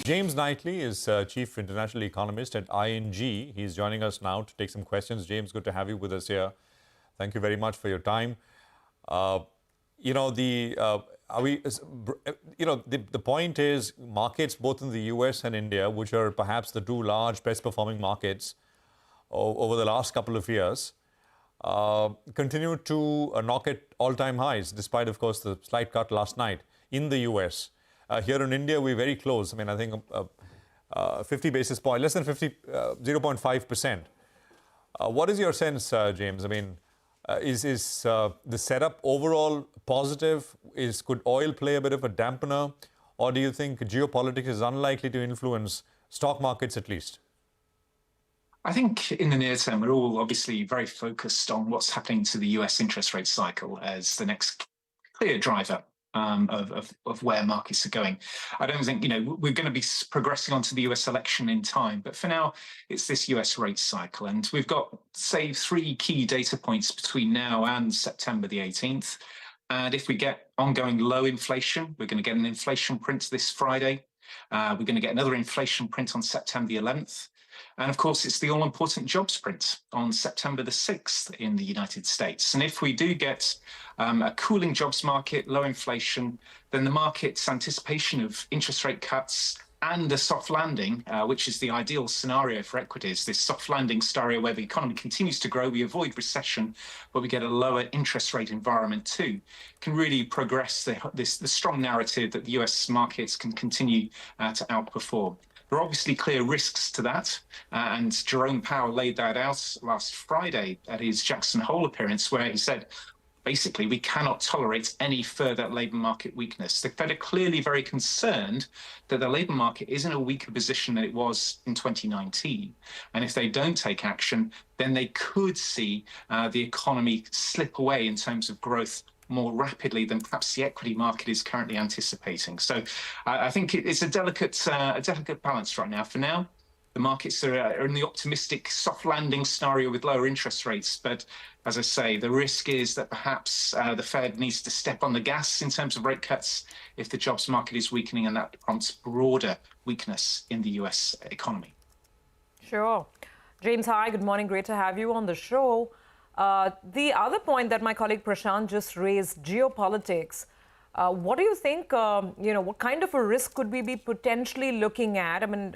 James Knightley is Chief International Economist at ING. He's joining us now to take some questions. James, good to have you with us here. Thank you very much for your time. Uh, you know, the are we, you know, the point is markets both in the US and India, which are perhaps the two large best performing markets over the last couple of years, continue to knock at all-time highs, despite, of course, the slight cut last night in the US. Here in India, we're very close. I mean, I think 50 basis points, less than 50, 0.5%. What is your sense, James? I mean, is the setup overall positive? Could oil play a bit of a dampener? Or do you think geopolitics is unlikely to influence stock markets at least? I think in the near term, we're all obviously very focused on what's happening to the US interest rate cycle as the next clear driver of where markets are going. I don't think, we're going to be progressing onto the US election in time, but for now, it's this US rate cycle. And we've got, say, 3 key data points between now and September the 18th. And if we get ongoing low inflation, we're going to get an inflation print this Friday. We're going to get another inflation print on September the 11th. And of course, it's the all-important jobs print on September the 6th in the United States. And if we do get a cooling jobs market, low inflation, then the market's anticipation of interest rate cuts and a soft landing, which is the ideal scenario for equities, this soft landing scenario where the economy continues to grow, we avoid recession, but we get a lower interest rate environment too, can really progress the strong narrative that the US markets can continue to outperform. There are obviously clear risks to that, and Jerome Powell laid that out last Friday at his Jackson Hole appearance, where he said, basically, we cannot tolerate any further labour market weakness. The Fed are clearly very concerned that the labour market is in a weaker position than it was in 2019. And if they don't take action, then they could see the economy slip away in terms of growth more rapidly than perhaps the equity market is currently anticipating. So I think it's a delicate balance right now. For now, the markets are in the optimistic soft landing scenario with lower interest rates. But as I say, the risk is that perhaps the Fed needs to step on the gas in terms of rate cuts if the jobs market is weakening, and that prompts broader weakness in the US economy. Sure. James, hi, good morning. Great to have you on the show. The other point that my colleague Prashant just raised, geopolitics. What do you think, what kind of a risk could we be potentially looking at? I mean,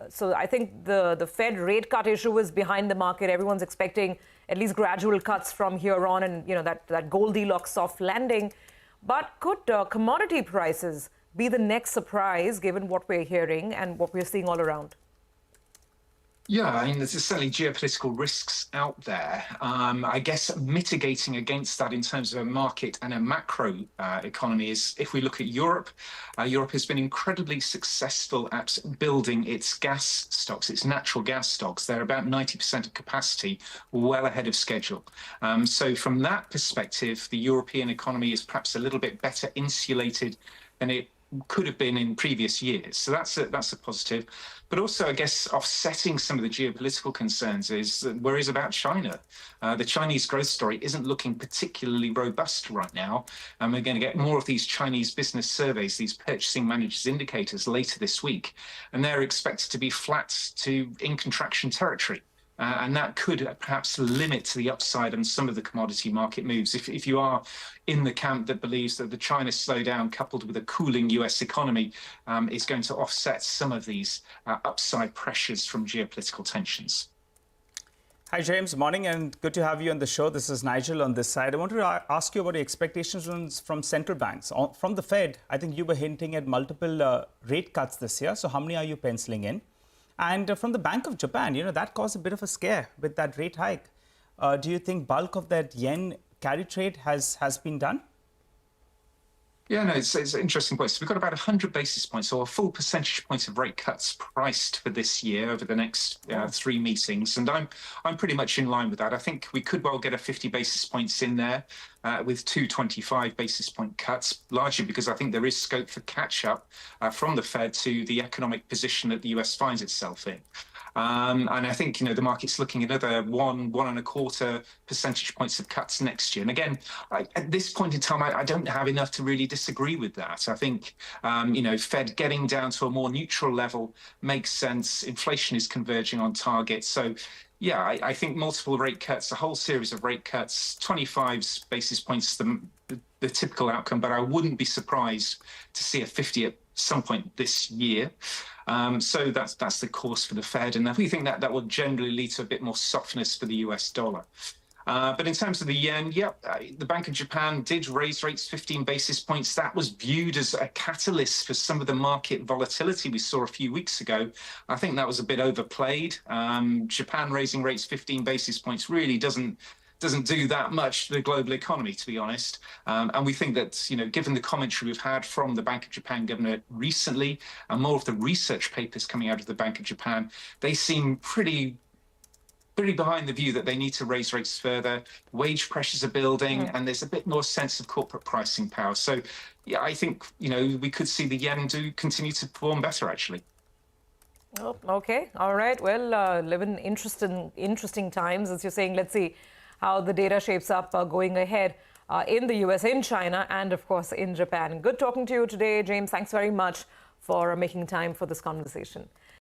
so I think the Fed rate cut issue is behind the market. Everyone's expecting at least gradual cuts from here on and, that Goldilocks soft landing. But could commodity prices be the next surprise, given what we're hearing and what we're seeing all around? Yeah, I mean, there's certainly geopolitical risks out there. I guess mitigating against that in terms of a market and a macro economy is, if we look at Europe, Europe has been incredibly successful at building its gas stocks, its natural gas stocks. They're about 90% of capacity, well ahead of schedule. So from that perspective, the European economy is perhaps a little bit better insulated than it could have been in previous years. So that's a positive. But also, I guess, offsetting some of the geopolitical concerns is worries about China. The Chinese growth story isn't looking particularly robust right now. And we're going to get more of these Chinese business surveys, these purchasing managers indicators later this week. And they're expected to be flat to in contraction territory. And that could perhaps limit the upside on some of the commodity market moves. If you are in the camp that believes that the China slowdown coupled with a cooling US economy is going to offset some of these upside pressures from geopolitical tensions. Hi, James. Morning, and good to have you on the show. This is Nigel on this side. I wanted to ask you about your expectations from central banks. From the Fed, I think you were hinting at multiple rate cuts this year. So how many are you penciling in? And from the Bank of Japan, that caused a bit of a scare with that rate hike. Do you think bulk of that yen carry trade has been done? Yeah, no, it's an interesting point. So we've got about 100 basis points or a full percentage point of rate cuts priced for this year over the next 3 meetings. And I'm pretty much in line with that. I think we could well get a 50 basis points in there with 225 basis point cuts, largely because I think there is scope for catch up from the Fed to the economic position that the US finds itself in. And I think, the market's looking at another 1.25 percentage points of cuts next year. And again, at this point in time, I don't have enough to really disagree with that. I think, Fed getting down to a more neutral level makes sense. Inflation is converging on target. So, yeah, I think multiple rate cuts, a whole series of rate cuts, 25 basis points, the typical outcome, but I wouldn't be surprised to see a 50 at some point this year. So that's the course for the Fed, and we think that will generally lead to a bit more softness for the US dollar. But in terms of the yen, the Bank of Japan did raise rates 15 basis points. That was viewed as a catalyst for some of the market volatility we saw a few weeks ago. I think that was a bit overplayed. Japan raising rates 15 basis points really doesn't do that much to the global economy, to be honest. And we think that, given the commentary we've had from the Bank of Japan governor recently, and more of the research papers coming out of the Bank of Japan, they seem pretty behind the view that they need to raise rates further. Wage pressures are building, and there's a bit more sense of corporate pricing power. So, yeah, I think, we could see the yen continue to perform better, actually. Oh, okay. All right. Well, live in interesting times, as you're saying. Let's see how the data shapes up going ahead in the US, in China, and of course in Japan. Good talking to you today, James. Thanks very much for making time for this conversation.